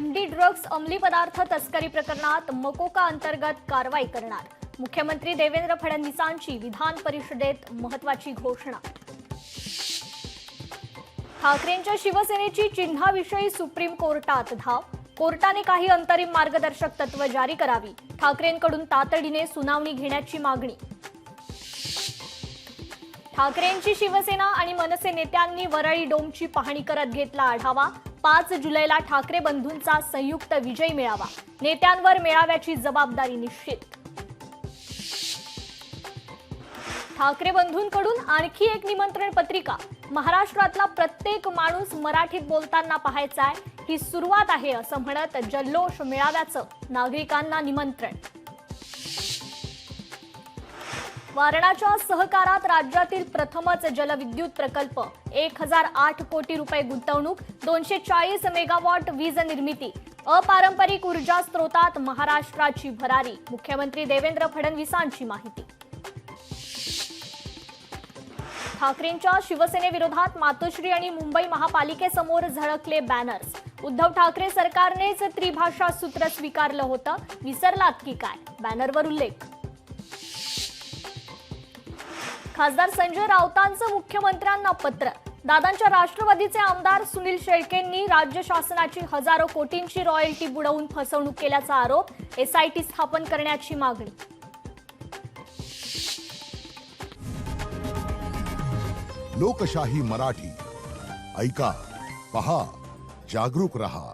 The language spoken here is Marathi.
एमडी ड्रग्ज अंमली पदार्थ तस्करी प्रकरणात मकोका अंतर्गत कारवाई करणार। मुख्यमंत्री देवेंद्र फडणवीसांची विधान परिषदेत महत्त्वाची घोषणा। ठाकरेंच्या शिवसेनेची चिन्हाविषयी सुप्रीम कोर्टात धाव। कोर्टाने काही अंतरिम मार्गदर्शक तत्व जारी करावी। ठाकरेंकडून तातडीने सुनावणी घेण्याची मागणी। ठाकरेंची शिवसेना आणि मनसे नेत्यांनी वरळी डोमची पाहणी करत घेतला आढावा। 5 जुलैला ठाकरे बंधूंचा संयुक्त विजय मेळावा। नेत्यांवर मेळाव्याची जबाबदारी निश्चित। ठाकरे बंधूंकडून आणखी एक निमंत्रण पत्रिका। महाराष्ट्रातला प्रत्येक माणूस मराठीत बोलताना पाहायचाय, ही सुरुवात आहे असं म्हणत जल्लोष मेळाव्याचं नागरिकांना निमंत्रण। वारणाच्या सहकारात राज्यातील प्रथमच जलविद्युत प्रकल्प। 1008 कोटी रुपये गुंतवणूक। 240 मेगावॉट वीज निर्मिती। अपारंपरिक ऊर्जा स्रोतात महाराष्ट्राची भरारी। मुख्यमंत्री देवेंद्र फडणवीसांची माहिती। ठाकरेंच्या शिवसेनेविरोधात मातोश्री आणि मुंबई महापालिकेसमोर झळकले बॅनर्स। उद्धव ठाकरे सरकारनेच त्रिभाषा सूत्र स्वीकारलं होतं, विसरलात की काय? बॅनरवर उल्लेख। खासदार संजय राऊतांचं मुख्यमंत्र्यांना पत्र। दादांच्या राष्ट्रवादीचे आमदार सुनील शेळकेंनी राज्य शासनाची हजारो कोटींची रॉयल्टी बुडवून फसवणूक केल्याचा आरोप। एसआयटी स्थापन करण्याची मागणी। लोकशाही मराठी ऐका, पहा, जागरूक रहा।